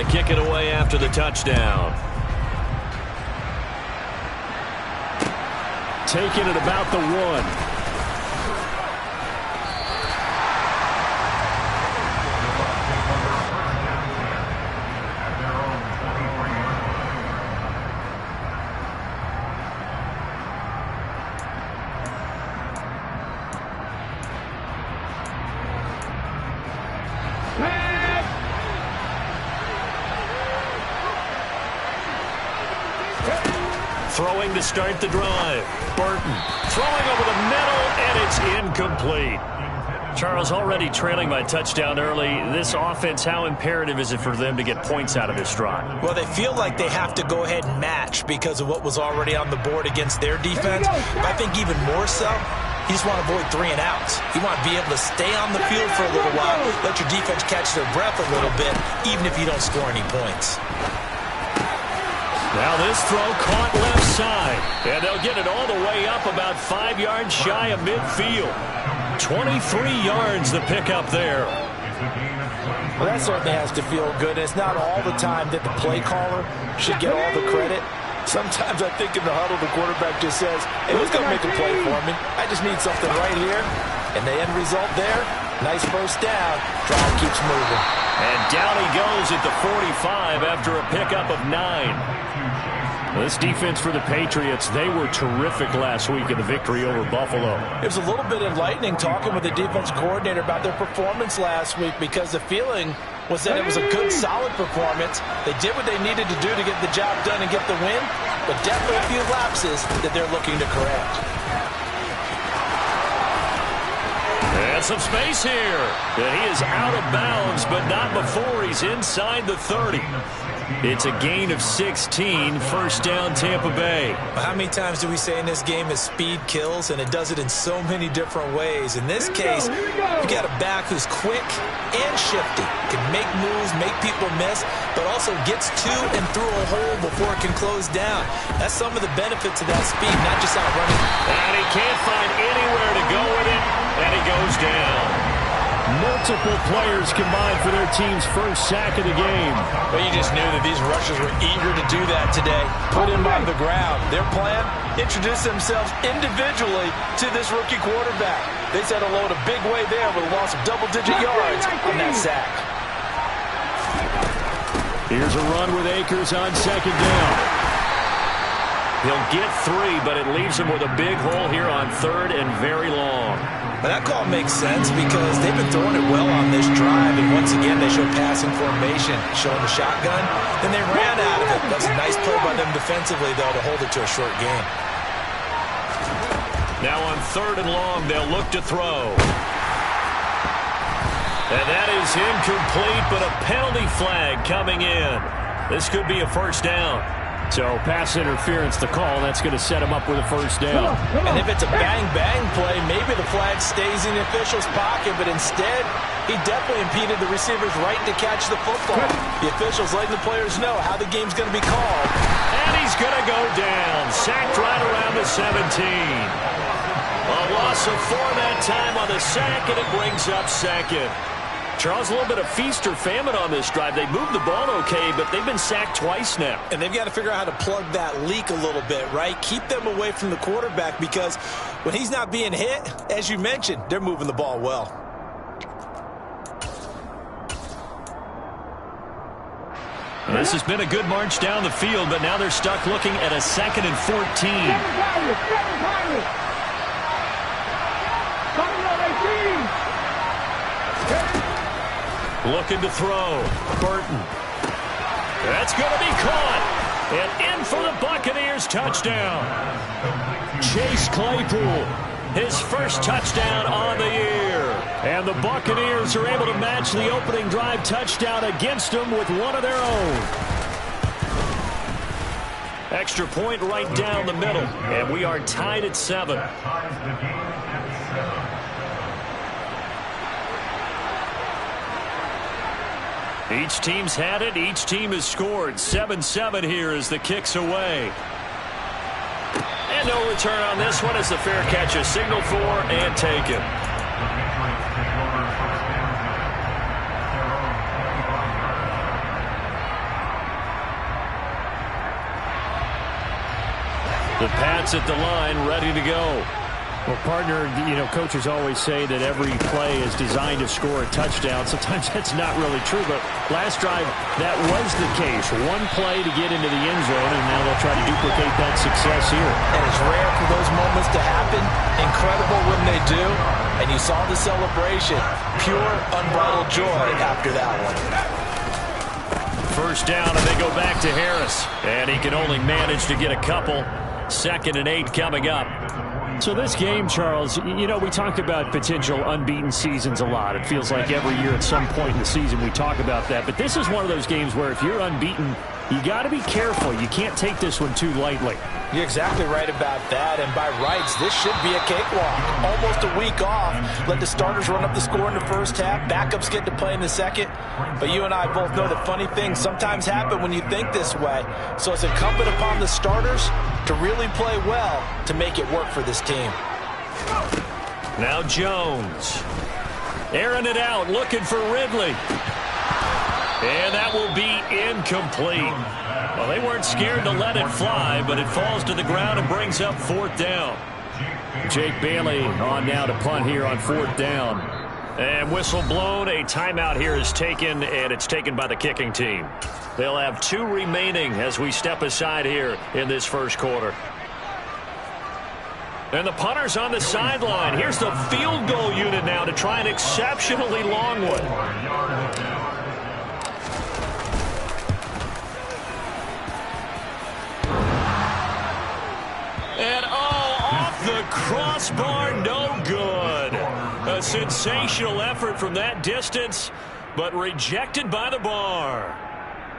to kick it away after the touchdown. Taking it about the 1. Throwing to start the drive. Burton throwing over the middle, and it's incomplete. Charles, already trailing by touchdown early. This offense, how imperative is it for them to get points out of this drive? Well, they feel like they have to go ahead and match because of what was already on the board against their defense. But I think even more so, you just want to avoid 3 and outs. You want to be able to stay on the field for a little while, let your defense catch their breath a little bit, even if you don't score any points. Now this throw caught left side, and they'll get it all the way up about 5 yards shy of midfield. 23 yards the pickup there. Well, that certainly has to feel good. It's not all the time that the play caller should get all the credit. Sometimes I think in the huddle, the quarterback just says, hey, who's going to make a play for me? I just need something right here. And the end result there, nice first down. Drive keeps moving. And down he goes at the 45 after a pickup of 9. This defense for the Patriots, they were terrific last week in the victory over Buffalo. It was a little bit enlightening talking with the defense coordinator about their performance last week because the feeling was that it was a good, solid performance. They did what they needed to do to get the job done and get the win, but definitely a few lapses that they're looking to correct. And some space here. And he is out of bounds, but not before he's inside the 30. It's a gain of 16, first down Tampa Bay. How many times do we say in this game that speed kills, and it does it in so many different ways? In this case, you got a back who's quick and shifty, can make moves, make people miss, but also gets to and through a hole before it can close down. That's some of the benefits of that speed, not just out running. And he can't find anywhere to go with it, and he goes down. Multiple players combined for their team's first sack of the game. But you just knew that these rushers were eager to do that today. Put him on the ground. Their plan, introduce themselves individually to this rookie quarterback. They said hello to big way there with a loss of double-digit yards on that sack. Here's a run with Akers on second down. He'll get 3, but it leaves him with a big hole here on third and very long. But that call makes sense because they've been throwing it well on this drive, and once again they show passing formation, showing the shotgun. Then they ran out of it. That was a nice play by them defensively, though, to hold it to a short game. Now on third and long, they'll look to throw. And that is incomplete, but a penalty flag coming in. This could be a first down. So pass interference the call. That's going to set him up with a first down. And if it's a bang-bang play, maybe the flag stays in the official's pocket, but instead he definitely impeded the receiver's right to catch the football. The official's letting the players know how the game's going to be called. And he's going to go down. Sacked right around the 17. A loss of 4 that time on the sack, and it brings up second. Charles, a little bit of feast or famine on this drive. They moved the ball okay, but they've been sacked twice now. And they've got to figure out how to plug that leak a little bit, right? Keep them away from the quarterback because when he's not being hit, as you mentioned, they're moving the ball well. This has been a good march down the field, but now they're stuck looking at a 2nd and 14. Looking to throw. Burton. That's going to be caught. And in for the Buccaneers touchdown. Chase Claypool. His first touchdown on the year. And the Buccaneers are able to match the opening drive touchdown against them with one of their own. Extra point right down the middle. And we are tied at 7. Each team's had it. Each team has scored. 7-7 here as the kick's away. And no return on this one as the fair catch is signaled for and taken. The Pats at the line, ready to go. Well, partner, coaches always say that every play is designed to score a touchdown. Sometimes that's not really true, but last drive, that was the case. One play to get into the end zone, and now they'll try to duplicate that success here. And it's rare for those moments to happen. Incredible when they do. And you saw the celebration. Pure, unbridled joy after that one. First down, and they go back to Harris. And he can only manage to get a couple. 2nd and 8 coming up. So this game, Charles, we talk about potential unbeaten seasons a lot. It feels like every year at some point in the season we talk about that. But this is one of those games where if you're unbeaten, you got to be careful. You can't take this one too lightly. You're exactly right about that. And by rights, this should be a cakewalk. Almost a week off. Let the starters run up the score in the first half. Backups get to play in the second. But you and I both know that funny things sometimes happen when you think this way. So it's incumbent upon the starters to really play well to make it work for this team. Now Jones. Airing it out, looking for Ridley. And that will be incomplete. Well, they weren't scared to let it fly, but it falls to the ground and brings up 4th down. Jake Bailey on now to punt here on 4th down. And whistle blown. A timeout here is taken, and it's taken by the kicking team. They'll have 2 remaining as we step aside here in this first quarter. And the punter's on the sideline. Here's the field goal unit now to try an exceptionally long one. And off the crossbar, no good. A sensational effort from that distance, but rejected by the bar.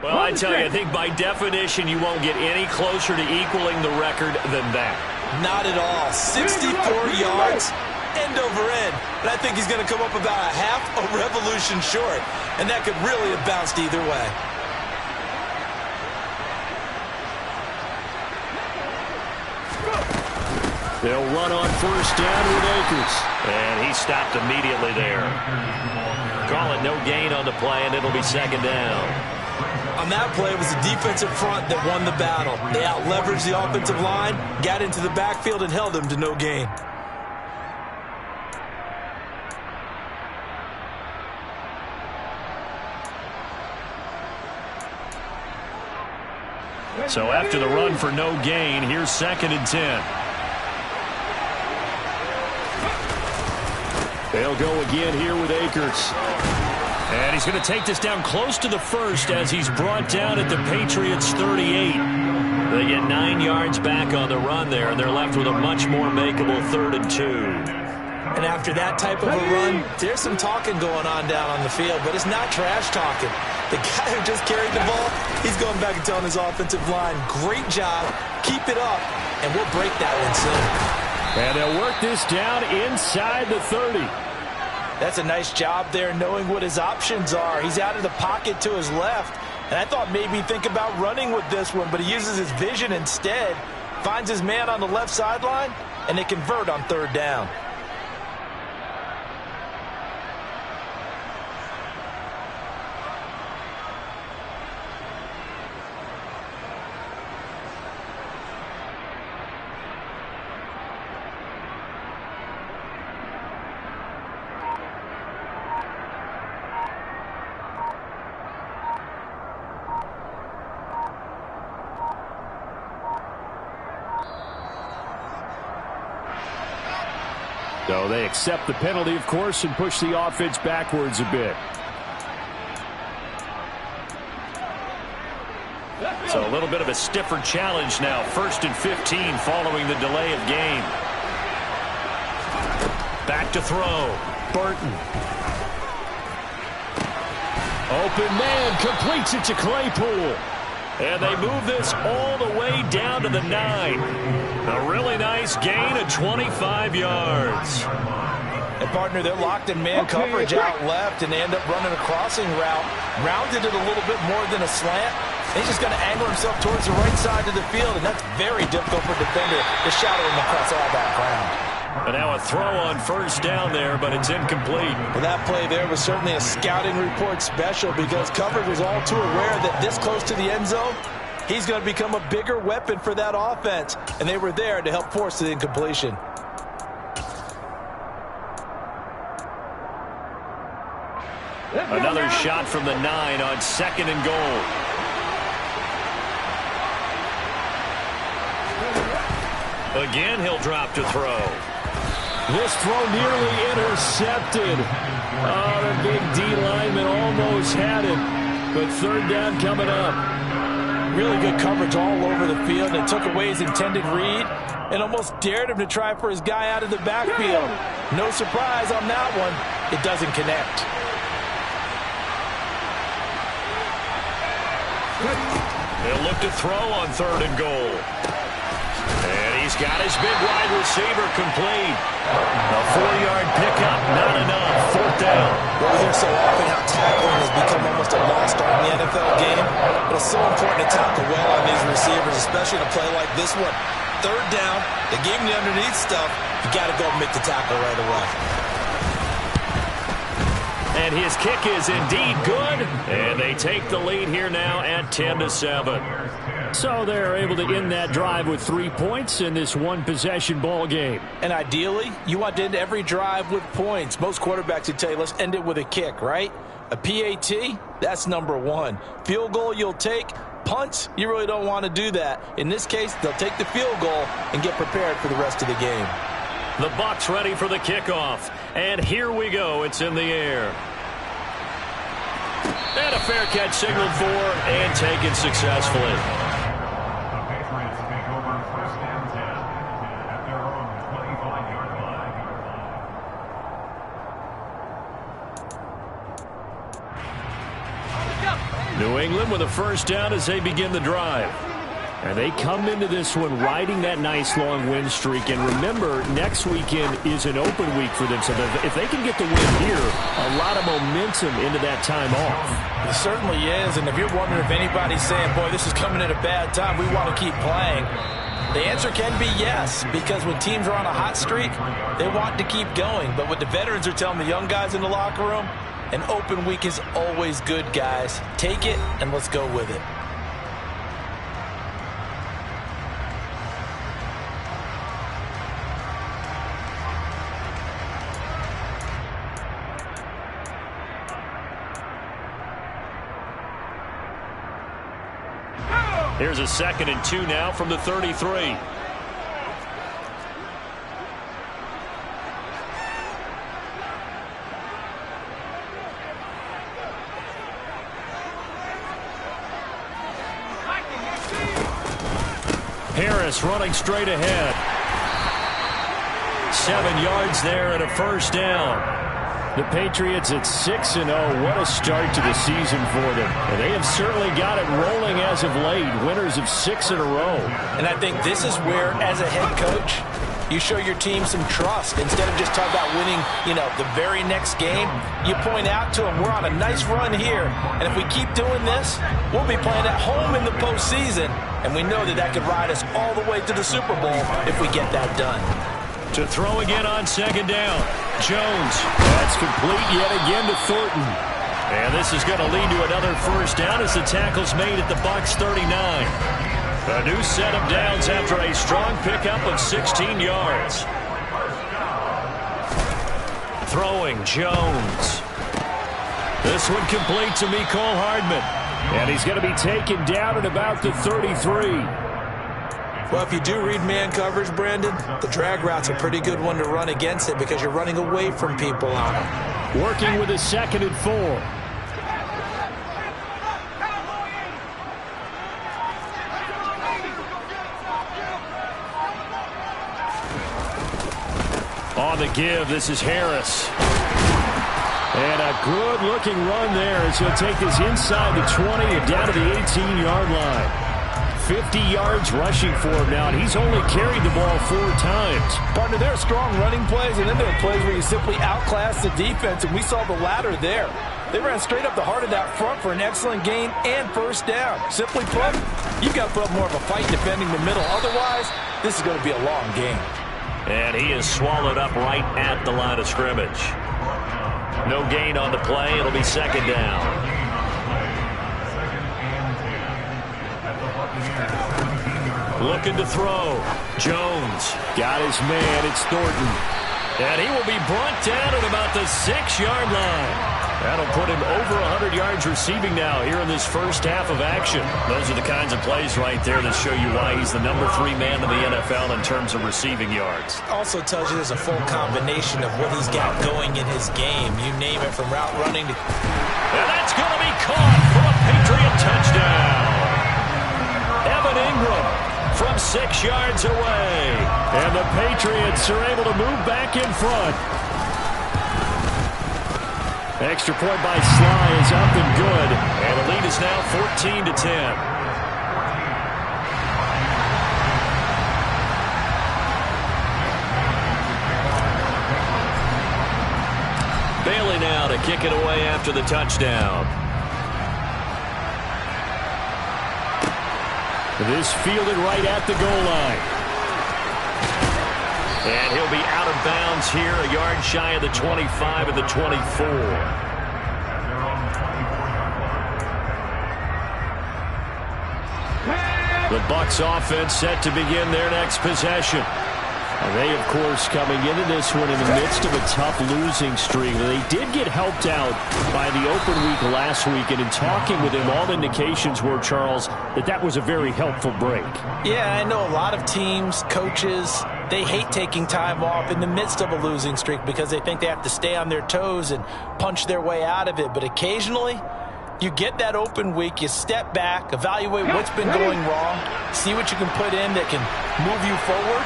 Well, I tell you, I think by definition you won't get any closer to equaling the record than that. Not at all. 64 yards, end over end. And I think he's going to come up about a half a revolution short. And that could really have bounced either way. They'll run on first down with Akers. And he stopped immediately there. Call it no gain on the play, and it'll be 2nd down. On that play, it was the defensive front that won the battle. They out-leveraged the offensive line, got into the backfield, and held them to no gain. So after the run for no gain, here's 2nd and 10. They'll go again here with Akers. And he's going to take this down close to the first as he's brought down at the Patriots' 38. They get 9 yards back on the run there, and they're left with a much more makeable 3rd and 2. And after that type of a run, there's some talking going on down on the field, but it's not trash talking. The guy who just carried the ball, he's going back and telling his offensive line, great job, keep it up, and we'll break that one soon. And they'll work this down inside the 30. That's a nice job there knowing what his options are. He's out of the pocket to his left. And I thought maybe think about running with this one, but he uses his vision instead. Finds his man on the left sideline, and they convert on 3rd down. So they accept the penalty, of course, and push the offense backwards a bit. So a little bit of a stiffer challenge now. 1st and 15 following the delay of game. Back to throw. Burton. Open man, completes it to Claypool. And they move this all the way down to the 9. A really nice gain of 25 yards. And, partner, they're locked in man coverage out left, and they end up running a crossing route. Rounded it a little bit more than a slant. He's just going to angle himself towards the right side of the field, and that's very difficult for a defender to shadow him across all that ground. And now a throw on first down there, but it's incomplete. Well, that play there was certainly a scouting report special because coverage was all too aware that this close to the end zone, he's going to become a bigger weapon for that offense. And they were there to help force the incompletion. Another shot from the 9 on 2nd and goal. Again, he'll drop to throw. This throw nearly intercepted. Oh, the big D lineman almost had it. But 3rd down coming up. Really good coverage all over the field. It took away his intended read and almost dared him to try for his guy out of the backfield. No surprise on that one. It doesn't connect. They'll look to throw on 3rd and goal. And he's got his big wide receiver complete. A 4-yard pickup, not enough. 4th down. Well, we hear so often how tackling has become almost a lost art in the NFL game. But it's so important to tackle well on these receivers, especially in a play like this one. 3rd down, they gave him the underneath stuff. You got to go and make the tackle right away. And his kick is indeed good. And they take the lead here now at 10-7. So they're able to end that drive with 3 points in this one-possession ball game. And ideally, you want to end every drive with points. Most quarterbacks would tell you, let's end it with a kick, right? A PAT, that's number 1. Field goal you'll take. Punts, you really don't want to do that. In this case, they'll take the field goal and get prepared for the rest of the game. The Bucs ready for the kickoff. And here we go. It's in the air. And a fair catch signaled for and taken successfully. The Patriots take over 1st and 10 at their own 25-yard line. New England with a 1st down as they begin the drive. And they come into this one riding that nice long win streak. And remember, next weekend is an open week for them. So if they can get the win here, a lot of momentum into that time off. It certainly is. And if you're wondering if anybody's saying, boy, this is coming at a bad time, we want to keep playing, the answer can be yes. Because when teams are on a hot streak, they want to keep going. But what the veterans are telling the young guys in the locker room, an open week is always good, guys. Take it and let's go with it. Here's a 2nd and 2 now from the 33. Harris running straight ahead. 7 yards there and a 1st down. The Patriots at 6-0. What a start to the season for them. And they have certainly got it rolling as of late. Winners of 6 in a row. And I think this is where, as a head coach, you show your team some trust. Instead of just talking about winning, the very next game, you point out to them, we're on a nice run here. And if we keep doing this, we'll be playing at home in the postseason. And we know that could ride us all the way to the Super Bowl if we get that done. To throw again on 2nd down. Jones. That's complete yet again to Thornton. And this is going to lead to another 1st down as the tackle's made at the Bucs 39. A new set of downs after a strong pickup of 16 yards. Throwing Jones. This one complete to Mecole Hardman. And he's going to be taken down at about the 33. Well, if you do read man coverage, Brandon, the drag route's a pretty good one to run against it because you're running away from people on them. Working with a 2nd and 4. On the give, this is Harris. And a good-looking run there as he'll take this inside the 20 and down to the 18-yard line. 50 yards rushing for him now, and he's only carried the ball 4 times. Partner, there are strong running plays, and then there are plays where you simply outclass the defense, and we saw the latter there. They ran straight up the heart of that front for an excellent gain and 1st down. Simply put, you've got to put up more of a fight defending the middle. Otherwise, this is going to be a long game. And he is swallowed up right at the line of scrimmage. No gain on the play. It'll be 2nd down. Looking to throw. Jones. Got his man. It's Thornton. And he will be brought down at about the 6-yard line. That'll put him over 100 yards receiving now here in this first half of action. Those are the kinds of plays right there that show you why he's the number 3 man in the NFL in terms of receiving yards. Also tells you there's a full combination of what he's got going in his game. You name it, from route running to... And that's going to be caught for a Patriot touchdown. Evan Ingram from 6 yards away. And the Patriots are able to move back in front. Extra point by Sly is up and good. And the lead is now 14-10. Bailey now to kick it away after the touchdown. This fielded right at the goal line. And he'll be out of bounds here, a yard shy of the 25 of the 24. The Bucs offense set to begin their next possession. And they, of course, coming into this one in the midst of a tough losing streak. They did get helped out by the open week last week, and in talking with him, all indications were, Charles, that was a very helpful break. Yeah, I know a lot of teams, coaches, they hate taking time off in the midst of a losing streak because they think they have to stay on their toes and punch their way out of it. But occasionally, you get that open week, you step back, evaluate what's been going wrong, see what you can put in that can move you forward,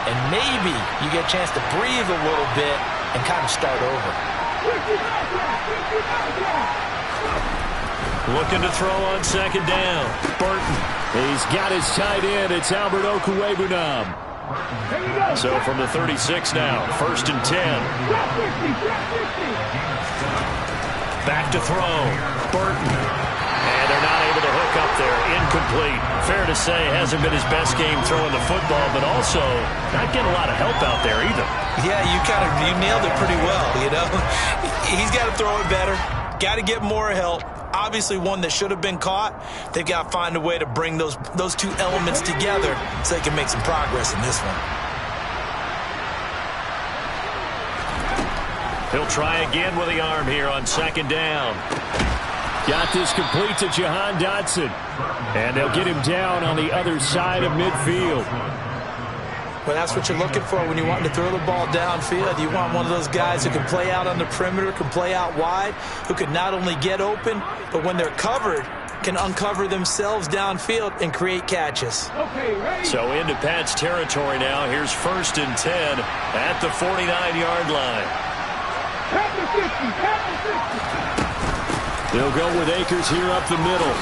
and maybe you get a chance to breathe a little bit and kind of start over. Looking to throw on second down. Burton. He's got his tight end. It's Albert Okwuegbunam. So from the 36 now, 1st and 10. Back to throw. Burton. And they're not able to hook up there. Incomplete. Fair to say, hasn't been his best game throwing the football, but also not getting a lot of help out there either. Yeah, you nailed it pretty well, you know. He's got to throw it better. Got to get more help. Obviously one that should have been caught. They've got to find a way to bring those two elements together so they can make some progress in this one. He'll try again with the arm here on second down. Got this complete to Jahan Dotson. And they'll get him down on the other side of midfield. Well, that's what you're looking for when you want to throw the ball downfield. You want one of those guys who can play out on the perimeter, can play out wide, who can not only get open, but when they're covered, can uncover themselves downfield and create catches. So into Pat's territory now. Here's 1st and 10 at the 49-yard line. They'll go with Akers here up the middle.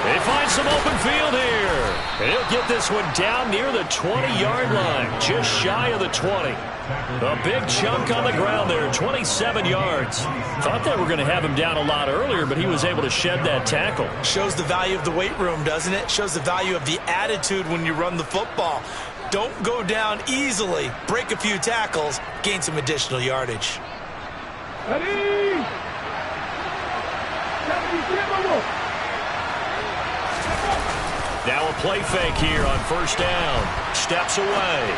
They find some open field here. And he'll get this one down near the 20-yard line, just shy of the 20. A big chunk on the ground there, 27 yards. Thought they were going to have him down a lot earlier, but he was able to shed that tackle. Shows the value of the weight room, doesn't it? Shows the value of the attitude when you run the football. Don't go down easily. Break a few tackles, gain some additional yardage. Now a play fake here on 1st down. Steps away.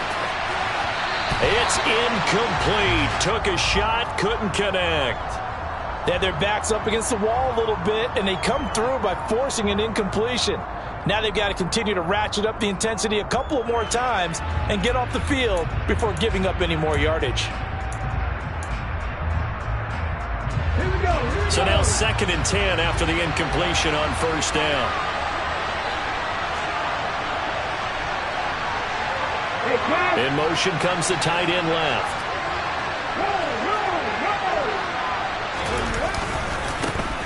It's incomplete. Took a shot, couldn't connect. They had their backs up against the wall a little bit, and they come through by forcing an incompletion. Now they've got to continue to ratchet up the intensity a couple of more times and get off the field before giving up any more yardage. So now 2nd and 10 after the incompletion on 1st down. In motion comes the tight end left.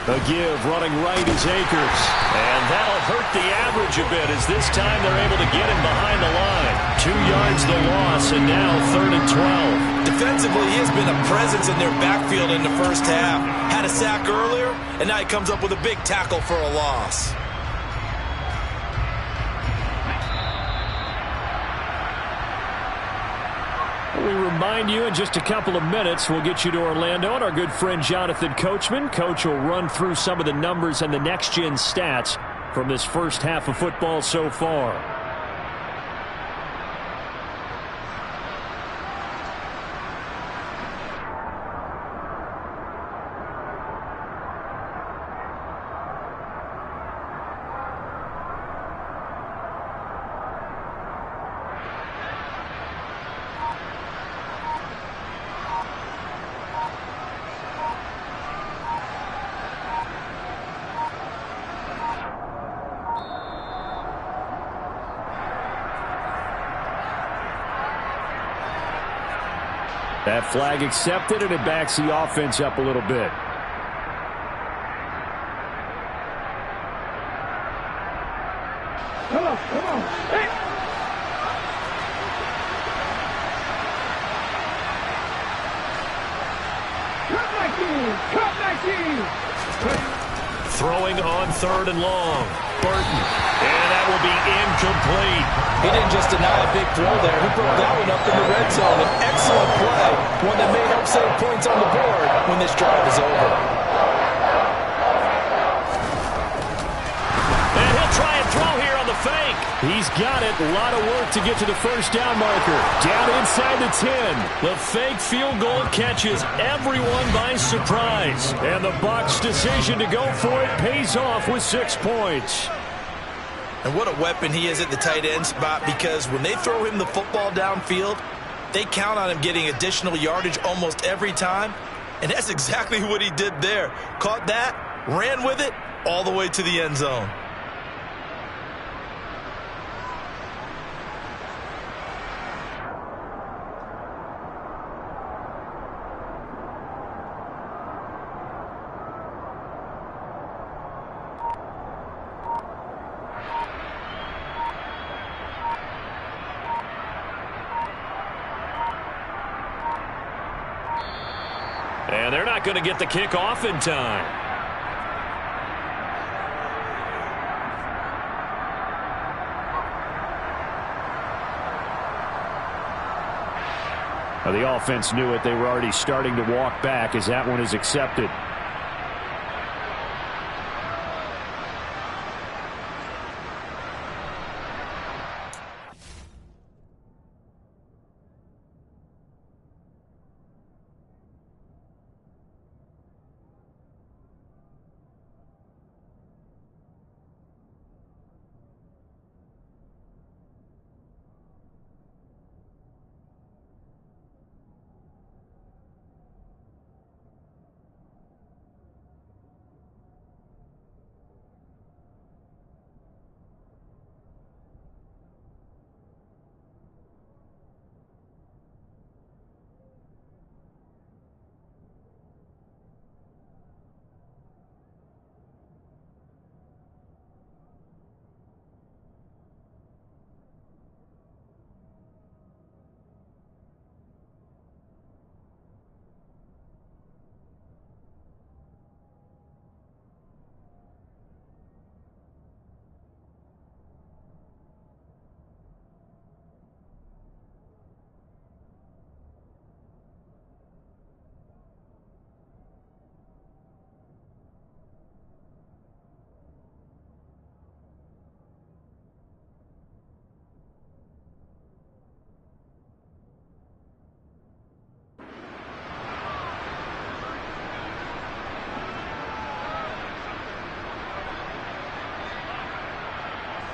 A give running right is Akers. And that'll hurt the average a bit as this time they're able to get him behind the line. 2 yards the loss, and now 3rd and 12. Defensively, he has been a presence in their backfield in the first half. Had a sack earlier, and now he comes up with a big tackle for a loss. We remind you in just a couple of minutes, we'll get you to Orlando and our good friend Jonathan Coachman. Coach will run through some of the numbers and the next-gen stats from this first half of football so far. That flag accepted, and it backs the offense up a little bit. Come on. Hey. Cut back in. Throwing on 3rd and long. Burton. And that will be incomplete. He didn't just deny a big throw there. He broke that one up in the red zone. An excellent play. One that may help save points on the board when this drive is over. And he'll try and throw here on the fake. He's got it. A lot of work to get to the first down marker. Down inside the 10. The fake field goal catches everyone by surprise. And the Bucs' decision to go for it pays off with 6 points. And what a weapon he is at the tight end spot, because when they throw him the football downfield, they count on him getting additional yardage almost every time. And that's exactly what he did there. Caught that, ran with it, all the way to the end zone. And they're not going to get the kick off in time. Now, the offense knew it. They were already starting to walk back as that one is accepted.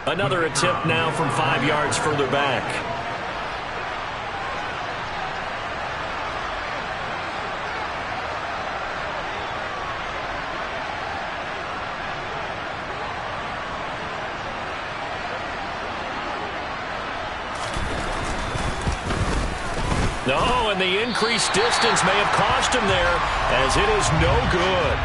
Another attempt now from 5 yards further back. No, and the increased distance may have cost him there, as it is no good.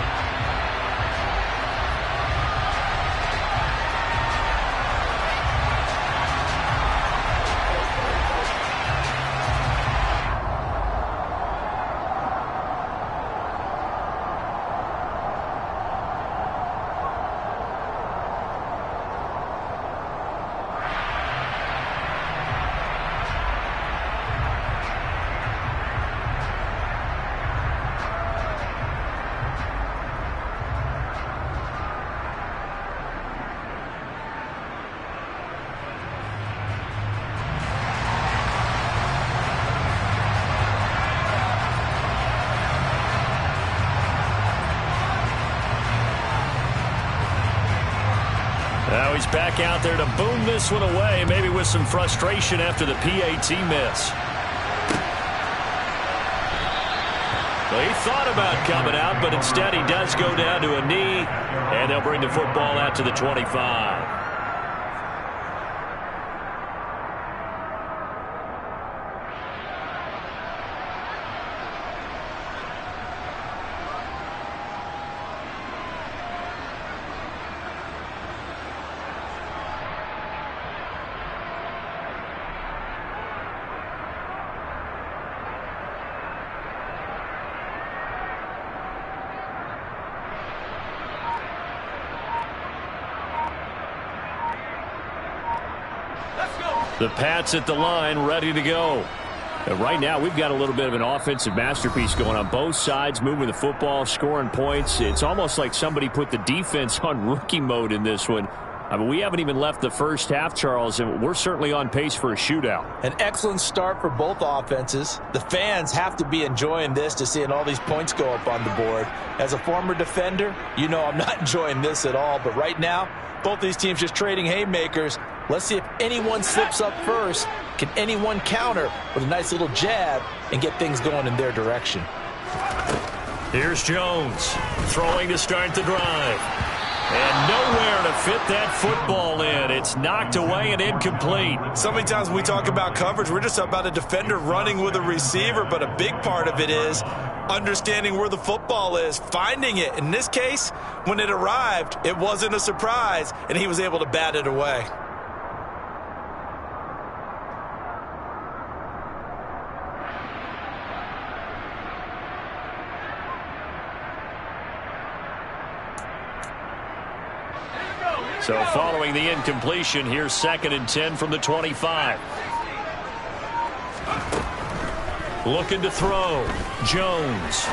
Now he's back out there to boom this one away, maybe with some frustration after the PAT miss. Well, he thought about coming out, but instead he does go down to a knee, and they'll bring the football out to the 25. The Pats at the line, ready to go. And right now, we've got a little bit of an offensive masterpiece going on both sides, moving the football, scoring points. It's almost like somebody put the defense on rookie mode in this one. I mean, we haven't even left the first half, Charles, and we're certainly on pace for a shootout. An excellent start for both offenses. The fans have to be enjoying this to seeing all these points go up on the board. As a former defender, you know I'm not enjoying this at all. But right now, both these teams just trading haymakers. Let's see if anyone slips up first. Can anyone counter with a nice little jab and get things going in their direction? Here's Jones throwing to start the drive. And nowhere to fit that football in. It's knocked away and incomplete. So many times when we talk about coverage, we're just about a defender running with a receiver, but a big part of it is understanding where the football is, finding it. In this case, when it arrived, it wasn't a surprise, and he was able to bat it away. So following the incompletion, here's 2nd and 10 from the 25. Looking to throw. Jones.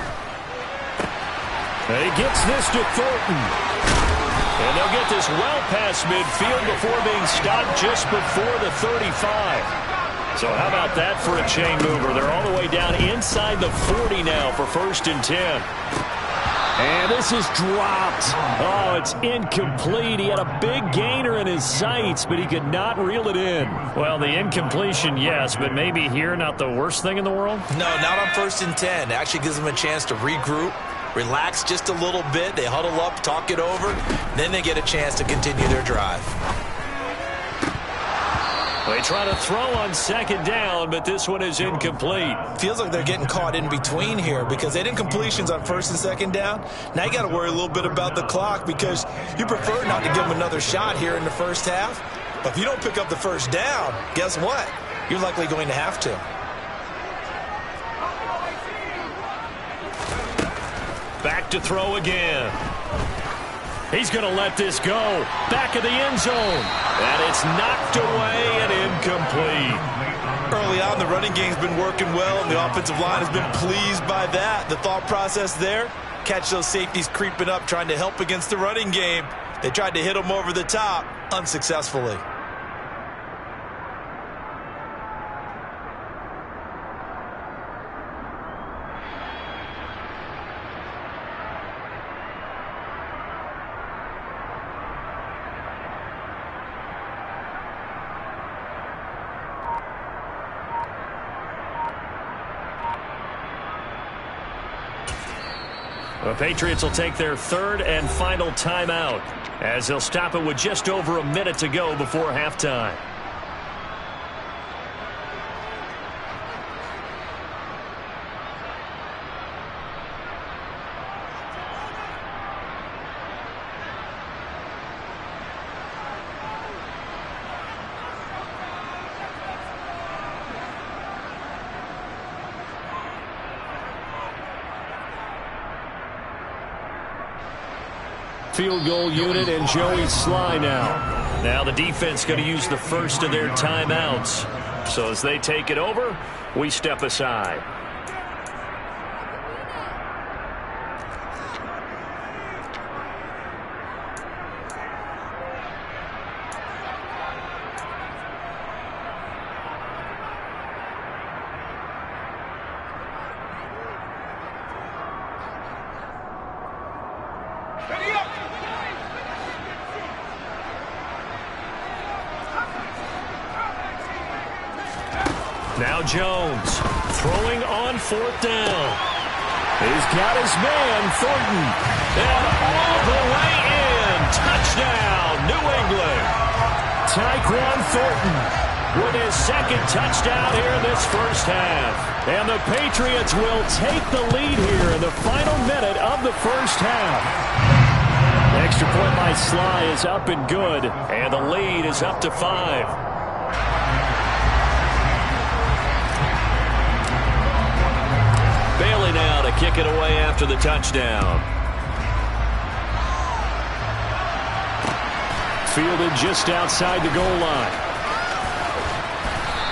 And he gets this to Thornton. And they'll get this well past midfield before being stopped just before the 35. So how about that for a chain mover? They're all the way down inside the 40 now for 1st and 10. And this is dropped. Oh, it's incomplete. He had a big gainer in his sights, but he could not reel it in. Well, the incompletion, yes, but maybe here not the worst thing in the world? No, not on 1st and 10. It actually gives them a chance to regroup, relax just a little bit. They huddle up, talk it over. Then they get a chance to continue their drive. They try to throw on 2nd down, but this one is incomplete. Feels like they're getting caught in between here because they did incompletions on 1st and 2nd down. Now you got to worry a little bit about the clock because you prefer not to give them another shot here in the first half. But if you don't pick up the 1st down, guess what? You're likely going to have to. Back to throw again. He's going to let this go. Back of the end zone. And it's knocked away and incomplete. Early on, the running game's been working well, and the offensive line has been pleased by that. The thought process there, catch those safeties creeping up, trying to help against the running game. They tried to hit them over the top, unsuccessfully. The Patriots will take their 3rd and final timeout as they'll stop it with just over a minute to go before halftime. Field goal unit and Joey Sly now. Now the defense going to use the first of their timeouts. So as they take it over, we step aside. Now Jones throwing on 4th down. He's got his man, Thornton. And all the way in. Touchdown, New England. Tyquan Thornton with his 2nd touchdown here in this first half. And the Patriots will take the lead here in the final minute of the first half. Extra point by Sly is up and good. And the lead is up to 5. Bailey now to kick it away after the touchdown. Fielded just outside the goal line.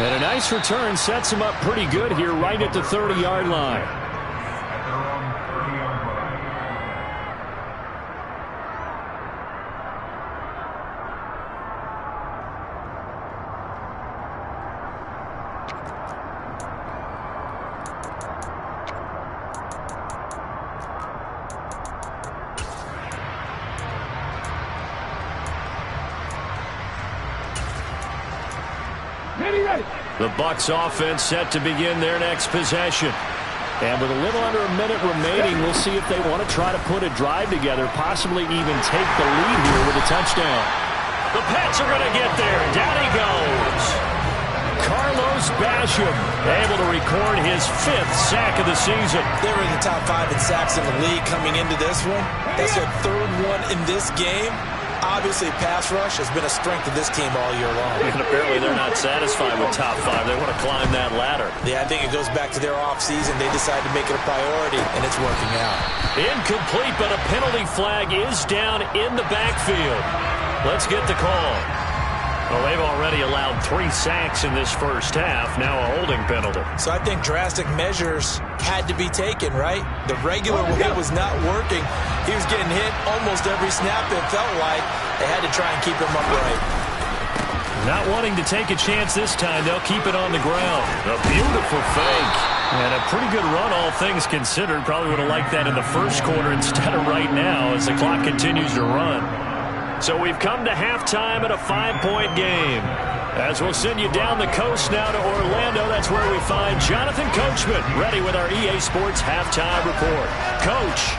And a nice return sets him up pretty good here right at the 30-yard line. The Bucs offense set to begin their next possession. And with a little under a minute remaining, we'll see if they want to try to put a drive together, possibly even take the lead here with a touchdown. The Pats are going to get there. Down he goes. Carlos Basham able to record his 5th sack of the season. They were in the top 5 in sacks in the league coming into this one. That's their 3rd one in this game. Obviously, pass rush has been a strength of this team all year long. And apparently they're not satisfied with top 5. They want to climb that ladder. Yeah, I think it goes back to their offseason. They decided to make it a priority, and it's working out. Incomplete, but a penalty flag is down in the backfield. Let's get the call. Well, they've already allowed 3 sacks in this first half. Now a holding penalty. So I think drastic measures had to be taken, right? The regular way was not working. He was getting hit almost every snap, it felt like. They had to try and keep him upright. Not wanting to take a chance this time, they'll keep it on the ground. A beautiful fake. And a pretty good run, all things considered. Probably would have liked that in the first quarter instead of right now as the clock continues to run. So we've come to halftime at a 5-point game. As we'll send you down the coast now to Orlando, that's where we find Jonathan Coachman ready with our EA Sports Halftime Report. Coach.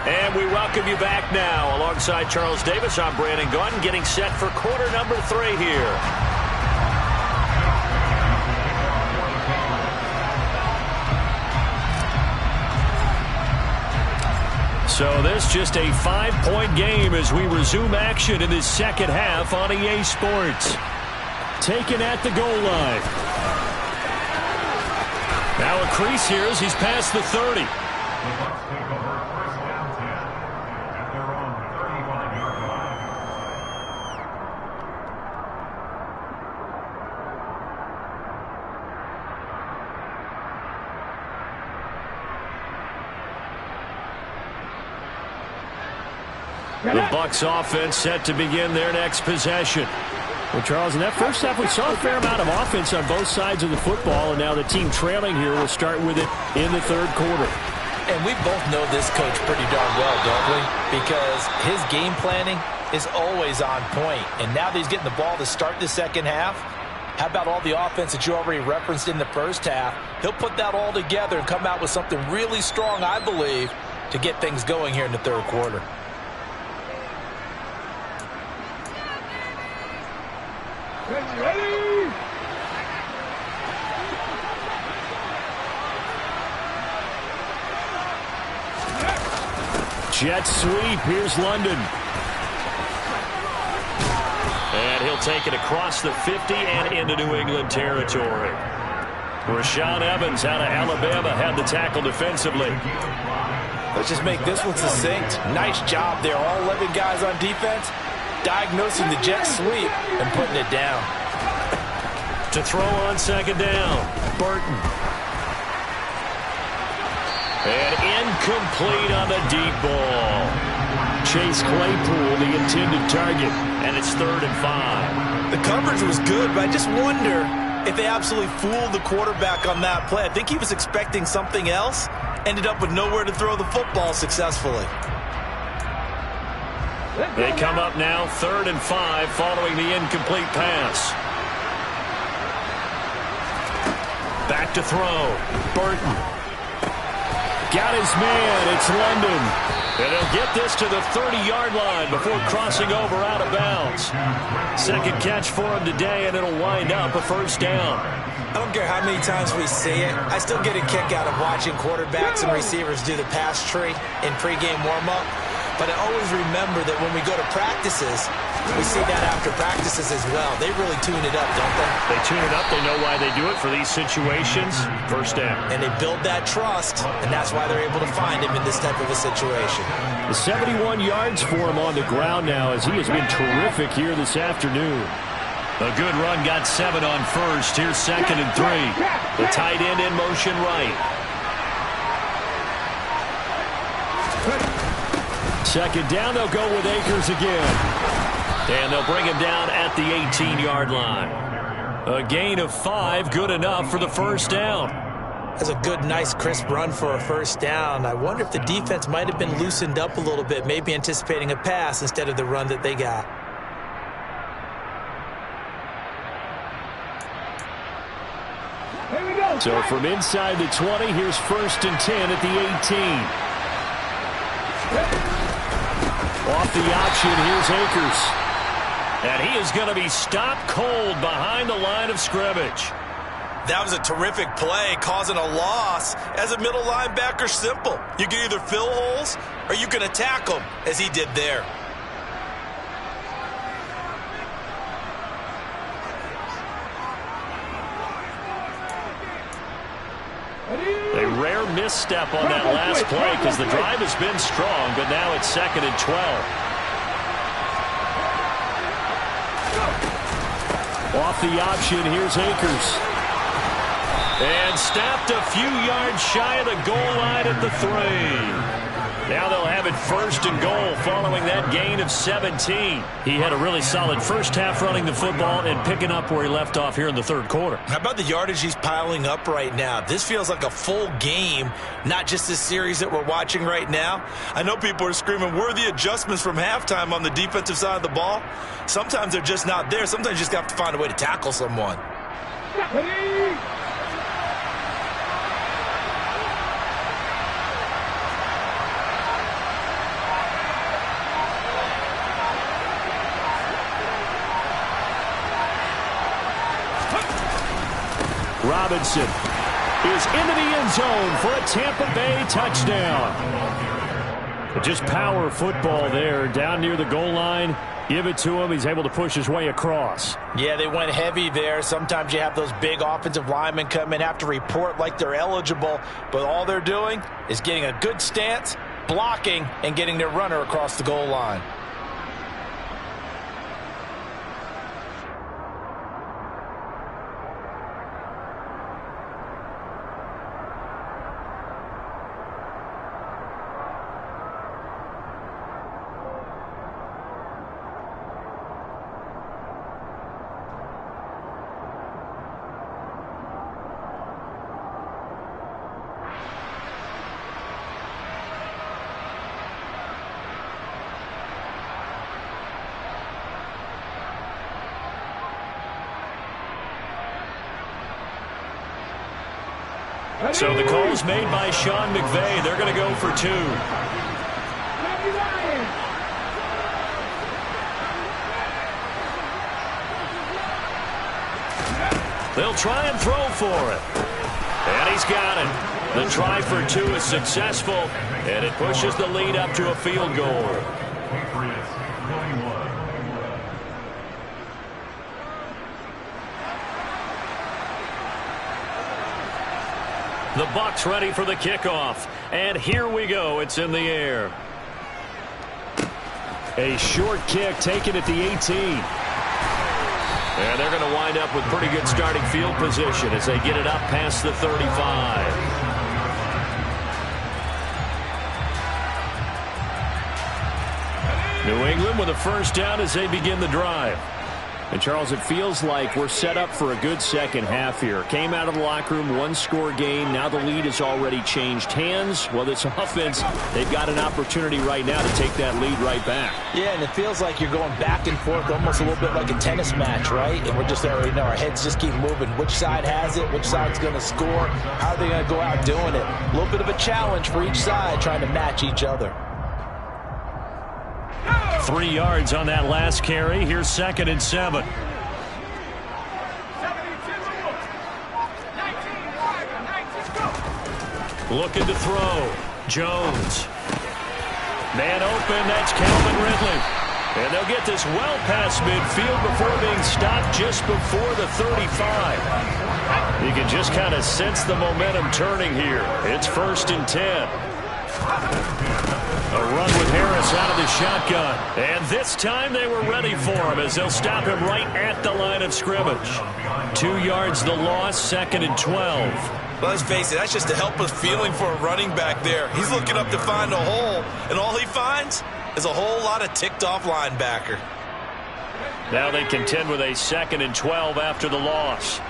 And we welcome you back now. Alongside Charles Davis, I'm Brandon Gaudin, getting set for quarter number 3 here. So this just a 5-point game as we resume action in this second half on EA Sports. Taken at the goal line. Now a crease here as he's past the 30. The Bucs offense set to begin their next possession. Well, Charles, in that first half, we saw a fair amount of offense on both sides of the football, and now the team trailing here will start with it in the 3rd quarter. And we both know this coach pretty darn well, don't we? Because his game planning is always on point. And now that he's getting the ball to start the second half, how about all the offense that you already referenced in the first half? He'll put that all together and come out with something really strong, I believe, to get things going here in the 3rd quarter. Ready? Jet sweep. Here's London. And he'll take it across the 50 and into New England territory. Rashaan Evans out of Alabama had the tackle defensively. Let's just make this one succinct. Nice job there. All 11 guys on defense diagnosing the jet sweep and putting it down. To throw on second down, Burton. And incomplete on the deep ball. Chase Claypool, the intended target. And it's 3rd and 5. The coverage was good, but I just wonder if they absolutely fooled the quarterback on that play. I think he was expecting something else, ended up with nowhere to throw the football successfully. They come up now 3rd and 5 following the incomplete pass. Back to throw. Burton. Got his man. It's London. And he'll get this to the 30-yard line before crossing over out of bounds. Second catch for him today, and it'll wind up a first down. I don't care how many times we see it. I still get a kick out of watching quarterbacks and receivers do the pass tree in pregame warm-up. But I always remember that when we go to practices, we see that after practices as well. They really tune it up, don't they? They tune it up. They know why they do it for these situations. First down. And they build that trust, and that's why they're able to find him in this type of a situation. The 71 yards for him on the ground now as he has been terrific here this afternoon. A good run got 7 on first. Here's 2nd and 3. The tight end in motion right. Second down, they'll go with Akers again. And they'll bring him down at the 18-yard line. A gain of 5, good enough for the first down. That's a good, nice, crisp run for a first down. I wonder if the defense might have been loosened up a little bit, maybe anticipating a pass instead of the run that they got. Here we go. So from inside the 20, here's 1st and 10 at the 18. Off the option, here's Akers. And he is going to be stopped cold behind the line of scrimmage. That was a terrific play, causing a loss. As a middle linebacker, simple. You can either fill holes or you can attack them, as he did there. A rare misstep on that last play because the drive has been strong, but now it's 2nd and 12. Off the option, here's Akers. And snapped a few yards shy of the goal line at the 3. Now they'll have it 1st and goal following that gain of 17. He had a really solid first half running the football and picking up where he left off here in the 3rd quarter. How about the yardage he's piling up right now? This feels like a full game, not just this series that we're watching right now. I know people are screaming, where are the adjustments from halftime on the defensive side of the ball? Sometimes they're just not there. Sometimes you just have to find a way to tackle someone. Robinson is into the end zone for a Tampa Bay touchdown. Just power football there down near the goal line. Give it to him. He's able to push his way across. Yeah, they went heavy there. Sometimes you have those big offensive linemen come in, have to report like they're eligible, but all they're doing is getting a good stance, blocking, and getting their runner across the goal line. So the call is made by Sean McVay. They're going to go for 2. They'll try and throw for it. And he's got it. The try for 2 is successful, and it pushes the lead up to a field goal. Patriots, 21. The Bucs ready for the kickoff. And here we go. It's in the air. A short kick taken at the 18. And they're going to wind up with pretty good starting field position as they get it up past the 35. New England with a first down as they begin the drive. And, Charles, it feels like we're set up for a good second half here. Came out of the locker room, one-score game. Now the lead has already changed hands. Well, this offense, they've got an opportunity right now to take that lead right back. Yeah, and it feels like you're going back and forth, almost a little bit like a tennis match, right? And we're just already know our heads just keep moving. Which side has it? Which side's going to score? How are they going to go out doing it? A little bit of a challenge for each side, trying to match each other. 3 yards on that last carry. Here's 2nd and 7. Looking to throw. Jones. Man open. That's Calvin Ridley. And they'll get this well past midfield before being stopped just before the 35. You can just kind of sense the momentum turning here. It's 1st and 10. A run with Harris out of the shotgun. And this time they were ready for him as they'll stop him right at the line of scrimmage. 2 yards the loss, 2nd and 12. Well, let's face it, that's just a helpless feeling for a running back there. He's looking up to find a hole, and all he finds is a whole lot of ticked-off linebacker. Now they contend with a 2nd and 12 after the loss.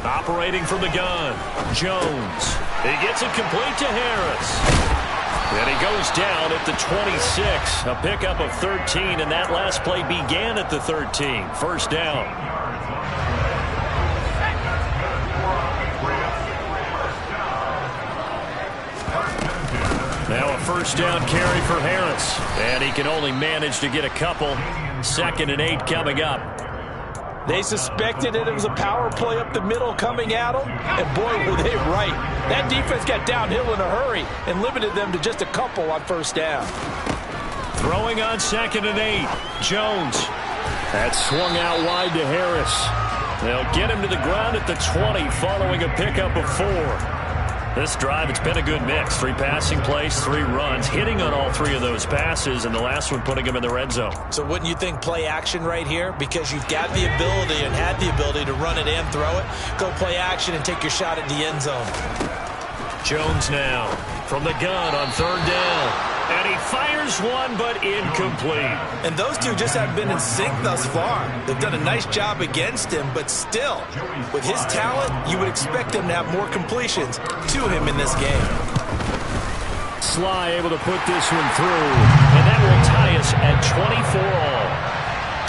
Operating from the gun, Jones. He gets it complete to Harris. And he goes down at the 26. A pickup of 13, and that last play began at the 13. 1st down. Now a 1st down carry for Harris. And he can only manage to get a couple. 2nd and 8 coming up. They suspected that it was a power play up the middle coming at them, and boy, were they right. That defense got downhill in a hurry and limited them to just a couple on 1st down. Throwing on 2nd and 8. Jones. That swung out wide to Harris. They'll get him to the ground at the 20 following a pickup of 4. This drive, it's been a good mix. 3 passing plays, 3 runs, hitting on all 3 of those passes, and the last one putting him in the red zone. So wouldn't you think play action right here? Because you've got the ability and had the ability to run it and throw it. Go play action and take your shot at the end zone. Jones now from the gun on 3rd down. And he fires one, but incomplete. And those two just haven't been in sync thus far. They've done a nice job against him, but still, with his talent, you would expect him to have more completions to him in this game. Sly able to put this one through. And that will tie us at 24 all.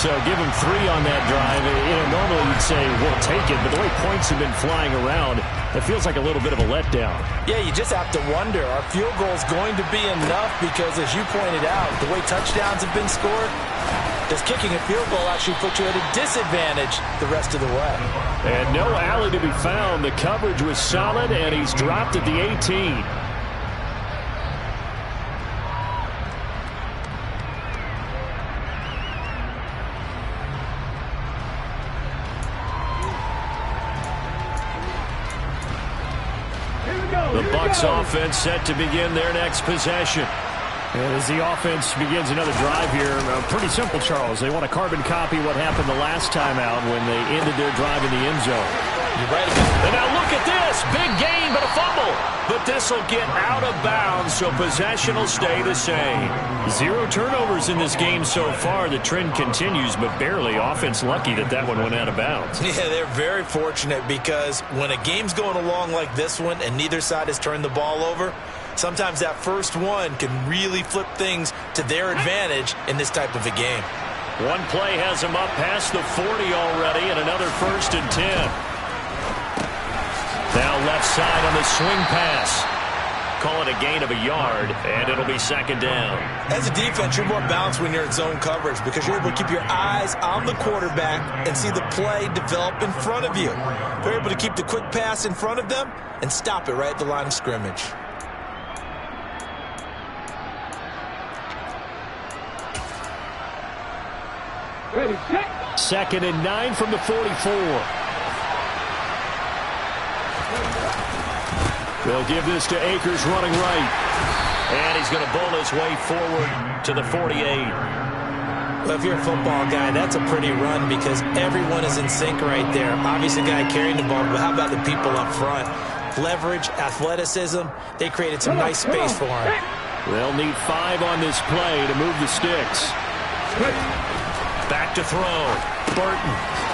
So give him 3 on that drive. Normally you'd say, we'll take it, but the way points have been flying around, it feels like a little bit of a letdown. Yeah, you just have to wonder, are field goals going to be enough? Because as you pointed out, the way touchdowns have been scored, does kicking a field goal actually put you at a disadvantage the rest of the way? And no alley to be found. The coverage was solid, and he's dropped at the 18. The Bucs offense set to begin their next possession. And as the offense begins another drive here, pretty simple, Charles. They want to carbon copy what happened the last time out when they ended their drive in the end zone. You're right about that. And now look at this. Big gain, but a fumble. But this will get out of bounds, so possession will stay the same. 0 turnovers in this game so far. The trend continues, but barely. Offense lucky that one went out of bounds. Yeah, they're very fortunate because when a game's going along like this one and neither side has turned the ball over, sometimes that first one can really flip things to their advantage in this type of a game. One play has him up past the 40 already, and another 1st and 10. Now left side on the swing pass. Call it a gain of a yard, and it'll be 2nd down. As a defense, you're more balanced when you're in zone coverage because you're able to keep your eyes on the quarterback and see the play develop in front of you. You're able to keep the quick pass in front of them and stop it right at the line of scrimmage. Ready, set. 2nd and 9 from the 44. They'll give this to Akers running right. And he's going to bowl his way forward to the 48. Well, if you're a football guy, that's a pretty run because everyone is in sync right there. Obviously, the guy carrying the ball, but how about the people up front? Leverage, athleticism, they created some nice space for him. They'll need 5 on this play to move the sticks. Back to throw. Burton.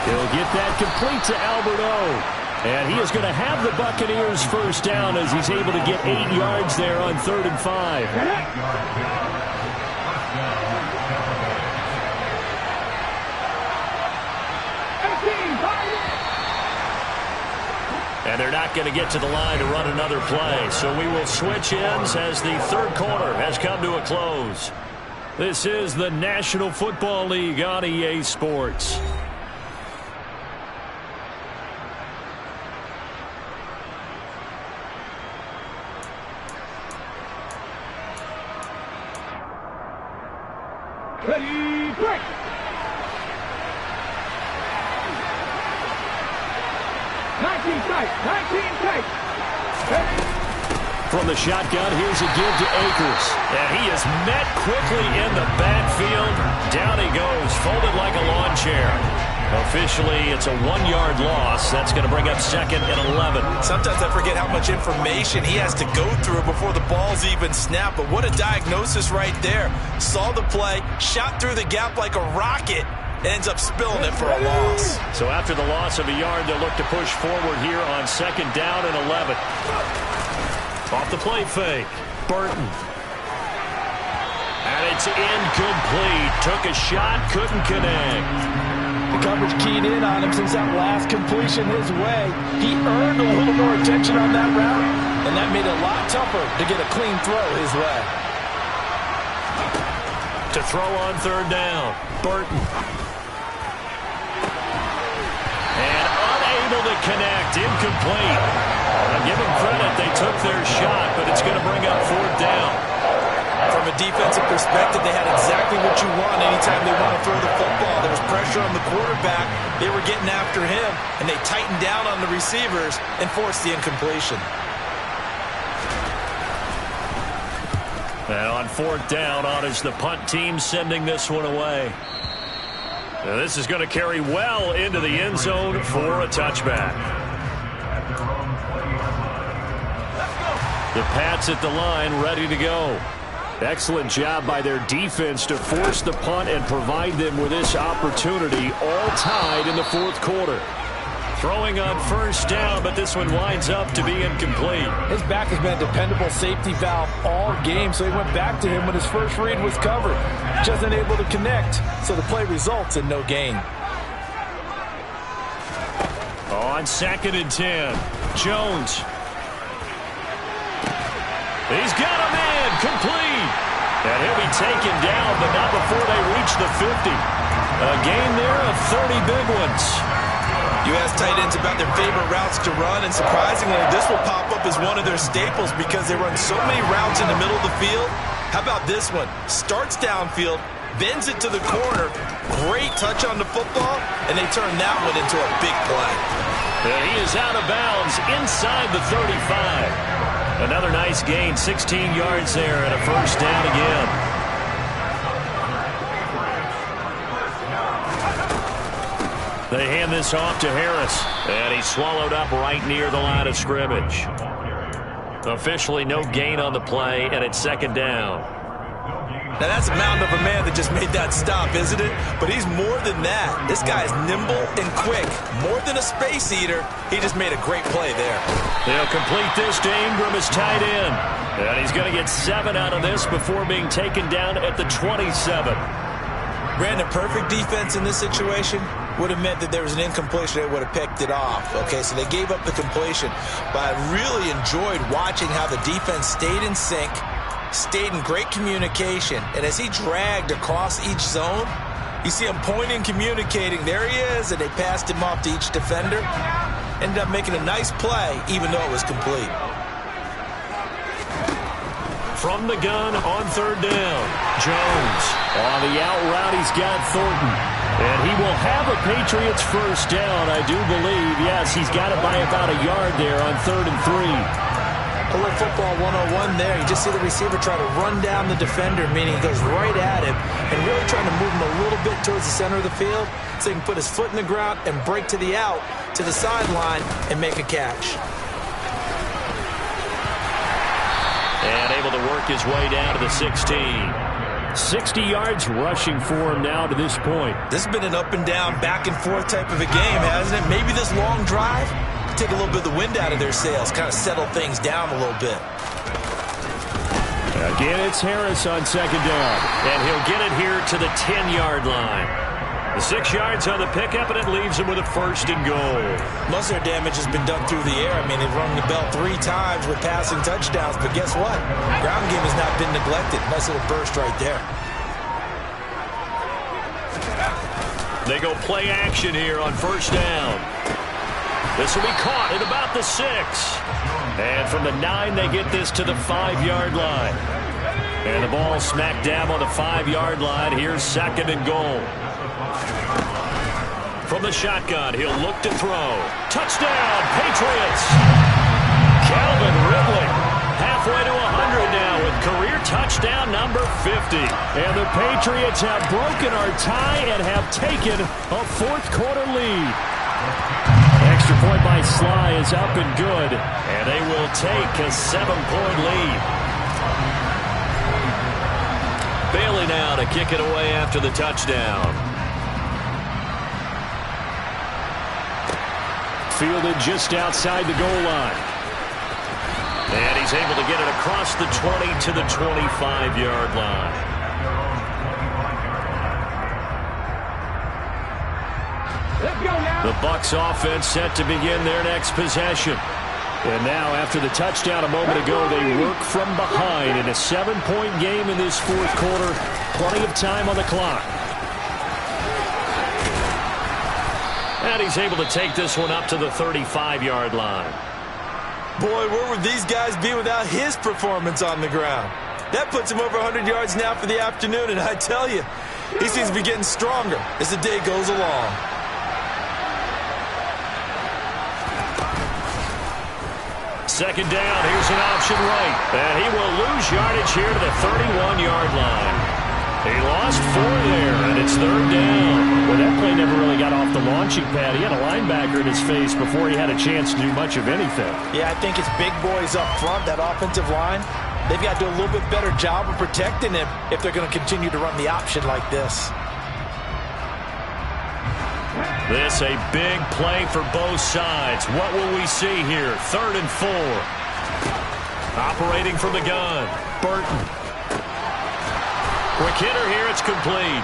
He'll get that complete to Albert O. And he is going to have the Buccaneers first down as he's able to get 8 yards there on 3rd and 5. And they're not going to get to the line to run another play. So we will switch ends as the 3rd quarter has come to a close. This is the National Football League on EA Sports. Ready, break! From the shotgun, here's a give to Akers. And he is met quickly in the backfield. Down he goes, folded like a lawn chair. Officially, it's a 1-yard loss. That's going to bring up 2nd and 11. Sometimes I forget how much information he has to go through before the ball's even snapped. But what a diagnosis right there. Saw the play, shot through the gap like a rocket, and ends up spilling it for a loss. So after the loss of a yard, they'll look to push forward here on 2nd down and 11. Off the play fake. Burton. And it's incomplete. Took a shot, couldn't connect. The coverage keyed in on him since that last completion his way. He earned a little more attention on that route, and that made it a lot tougher to get a clean throw his way. To throw on 3rd down. Burton. And unable to connect. Incomplete. I'll give them credit. They took their shot, but it's going to bring up 4th down. From a defensive perspective, they had exactly what you want anytime they want to throw the football. There was pressure on the quarterback. They were getting after him, and they tightened down on the receivers and forced the incompletion. And on 4th down, on is the punt team sending this one away. Now this is going to carry well into the end zone for a touchback. The Pats at the line, ready to go. Excellent job by their defense to force the punt and provide them with this opportunity, all tied in the 4th quarter. Throwing on 1st down, but this one winds up to be incomplete. His back has been a dependable safety valve all game, so he went back to him when his first read was covered. Just unable to connect, so the play results in no gain. On 2nd and 10, Jones. He's got a man, complete. And he'll be taken down, but not before they reach the 50. A gain there of 30 big ones. You ask tight ends about their favorite routes to run, and surprisingly, this will pop up as one of their staples because they run so many routes in the middle of the field. How about this one? Starts downfield, bends it to the corner, great touch on the football, and they turn that one into a big play. And he is out of bounds inside the 35. Another nice gain, 16 yards there and a 1st down again. They hand this off to Harris, and he's swallowed up right near the line of scrimmage. Officially no gain on the play, and it's 2nd down. Now that's a mountain of a man that just made that stop, isn't it? But he's more than that. This guy is nimble and quick. More than a space eater, he just made a great play there. They'll complete this to Ingram as tight end. And he's going to get 7 out of this before being taken down at the 27. Brandon, perfect defense in this situation would have meant that there was an incompletion. They would have picked it off. Okay, so they gave up the completion. But I really enjoyed watching how the defense stayed in sync, stayed in great communication, and as he dragged across each zone, you see him pointing, communicating. There he is, and they passed him off to each defender. Ended up making a nice play, even though it was complete. From the gun on 3rd down, Jones. On the out route, he's got Thornton. And he will have a Patriots first down, I do believe. Yes, he's got it by about a yard there on 3rd and 3. A little football 101 there. You just see the receiver try to run down the defender, meaning he goes right at him and really trying to move him a little bit towards the center of the field so he can put his foot in the ground and break to the out, to the sideline, and make a catch. And able to work his way down to the 16. 60 yards rushing for him now to this point. This has been an up and down, back and forth type of a game, hasn't it? Maybe this long drive can take a little bit of the wind out of their sails, kind of settle things down a little bit. Again, it's Harris on second down. And he'll get it here to the 10-yard line. The 6 yards on the pickup, and it leaves him with a 1st and goal. Most of their damage has been done through the air. I mean, they've rung the bell 3 times with passing touchdowns, but guess what? Ground game has not been neglected. Nice little burst right there. They go play action here on 1st down. This will be caught at about the 6. And from the 9, they get this to the 5-yard line. And the ball smack dab on the 5-yard line. Here's 2nd and goal. From the shotgun, he'll look to throw. Touchdown, Patriots! Calvin Ridley, halfway to 100 now with career touchdown number 50. And the Patriots have broken our tie and have taken a 4th-quarter lead. Extra point by Sly is up and good. And they will take a 7-point lead. Bailey now to kick it away after the touchdown. Fielded just outside the goal line. And he's able to get it across the 20 to the 25-yard line. The Bucs offense set to begin their next possession. And now, after the touchdown a moment ago, they work from behind in a 7-point game in this 4th quarter. Plenty of time on the clock. And he's able to take this one up to the 35-yard line. Boy, where would these guys be without his performance on the ground? That puts him over 100 yards now for the afternoon, and I tell you, he seems to be getting stronger as the day goes along. Second down, here's an option right. And he will lose yardage here to the 31-yard line. He lost 4 there, and it's 3rd down. Well, that play never really got off the launching pad. He had a linebacker in his face before he had a chance to do much of anything. Yeah, I think it's big boys up front, that offensive line. They've got to do a little bit better job of protecting him if they're going to continue to run the option like this. This a big play for both sides. What will we see here? 3rd and 4. Operating from the gun. Burton. Quick hitter here. It's complete.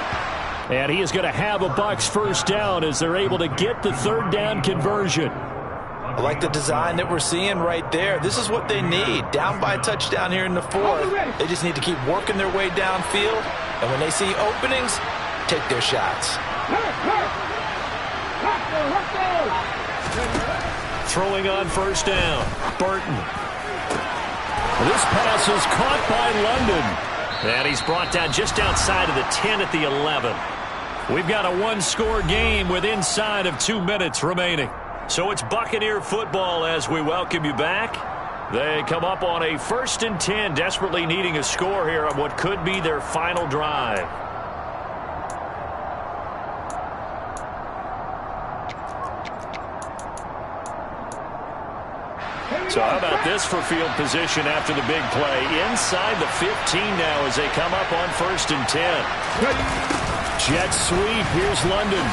And he is going to have a Bucs 1st down as they're able to get the 3rd down conversion. I like the design that we're seeing right there. This is what they need. Down by a touchdown here in the 4th. They just need to keep working their way downfield. And when they see openings, take their shots. Throwing on 1st down. Burton. This pass is caught by London. And he's brought down just outside of the 10 at the 11. We've got a 1-score game with inside of 2 minutes remaining. So it's Buccaneer football as we welcome you back. They come up on a 1st and 10, desperately needing a score here on what could be their final drive. So how about this for field position after the big play? Inside the 15 now as they come up on 1st and 10. Jet sweep. Here's London.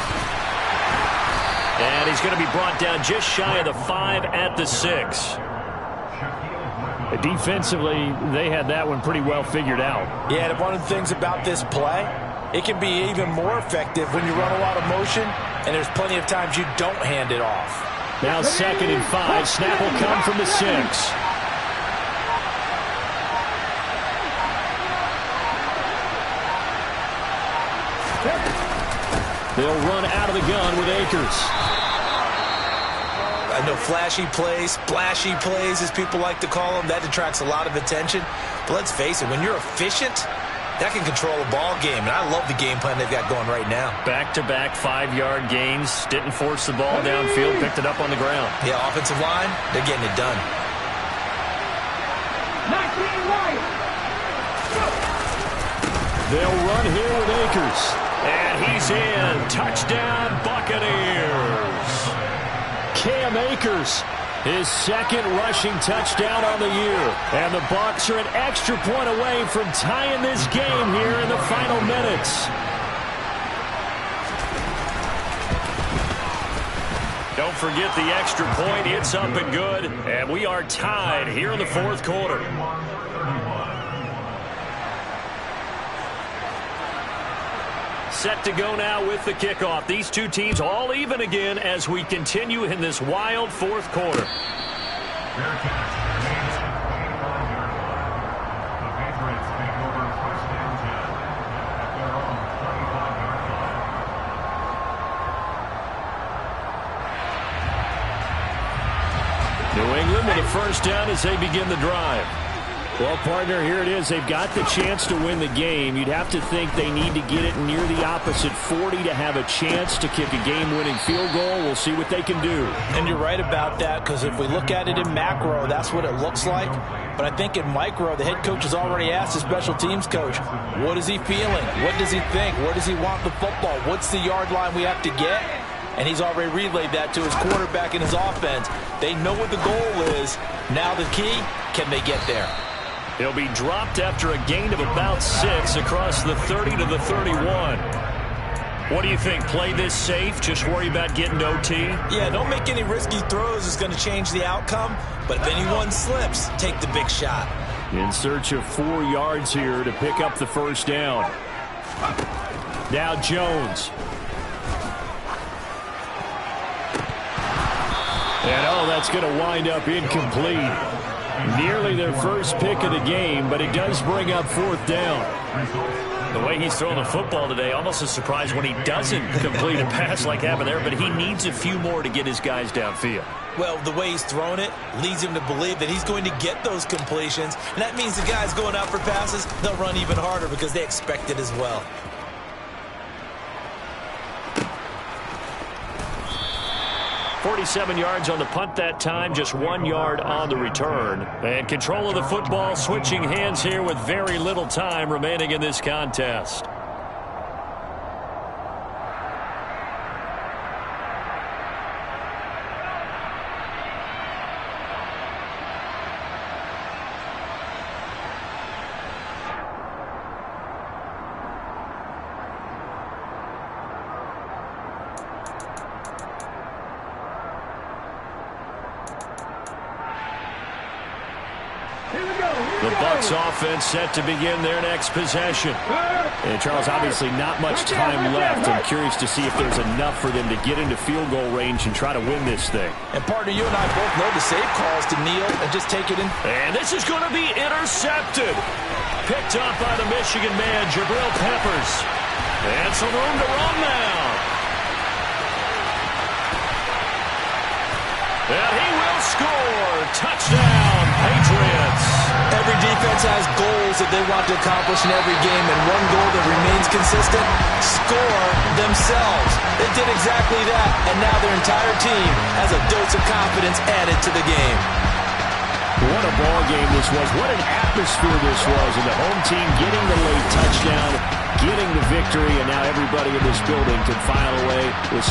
And he's going to be brought down just shy of the 5 at the 6. Defensively, they had that one pretty well figured out. Yeah, and one of the things about this play, it can be even more effective when you run a lot of motion, and there's plenty of times you don't hand it off. Now 2nd and 5. Snap will come from the 6. They'll run out of the gun with Akers. I know flashy plays, splashy plays, as people like to call them, that attracts a lot of attention. But let's face it, when you're efficient, that can control a ball game, and I love the game plan they've got going right now. Back-to-back 5-yard gains. Didn't force the ball downfield. Picked it up on the ground. Yeah, offensive line, they're getting it done. 19 right. They'll run here with Akers. And he's in. Touchdown, Buccaneers. Cam Akers His second rushing touchdown on the year. And the Bucs are an extra point away from tying this game here in the final minutes. Don't forget the extra point. It's up and good. And we are tied here in the fourth quarter. Set to go now with the kickoff. These two teams all even again as we continue in this wild fourth quarter. New England with a first down as they begin the drive. Well, partner, here it is. They've got the chance to win the game. You'd have to think they need to get it near the opposite 40 to have a chance to kick a game-winning field goal. We'll see what they can do. And you're right about that, because if we look at it in macro, that's what it looks like. But I think in micro, the head coach has already asked the special teams coach, what is he feeling? What does he think? Where does he want the football? What's the yard line we have to get? And he's already relayed that to his quarterback and his offense. They know what the goal is. Now the key, can they get there? He'll be dropped after a gain of about 6 across the 30 to the 31. What do you think? Play this safe? Just worry about getting OT? Yeah, don't make any risky throws. It's going to change the outcome. But if anyone slips, take the big shot. In search of 4 yards here to pick up the first down. Now Jones. And oh, that's going to wind up incomplete. Nearly their first pick of the game, but it does bring up fourth down. The way he's throwing the football today, almost a surprise when he doesn't complete a pass like happened there, but he needs a few more to get his guys downfield. Well, the way he's thrown it leads him to believe that he's going to get those completions, and that means the guys going out for passes, they'll run even harder because they expect it as well. 47 yards on the punt that time, just 1 yard on the return. And control of the football, switching hands here with very little time remaining in this contest. The Bucs offense set to begin their next possession. And Charles, obviously not much time left. I'm curious to see if there's enough for them to get into field goal range and try to win this thing. And partner, you and I both know the safe calls to kneel and just take it in. And this is going to be intercepted. Picked up by the Michigan man, Jabril Peppers. And some room to run now. And he will score. Touchdown, Patriots. Every defense has goals that they want to accomplish in every game, and one goal that remains consistent, score themselves. They did exactly that, and now their entire team has a dose of confidence added to the game. What a ball game this was. What an atmosphere this was. And the home team getting the late touchdown, getting the victory, and now everybody in this building can file away with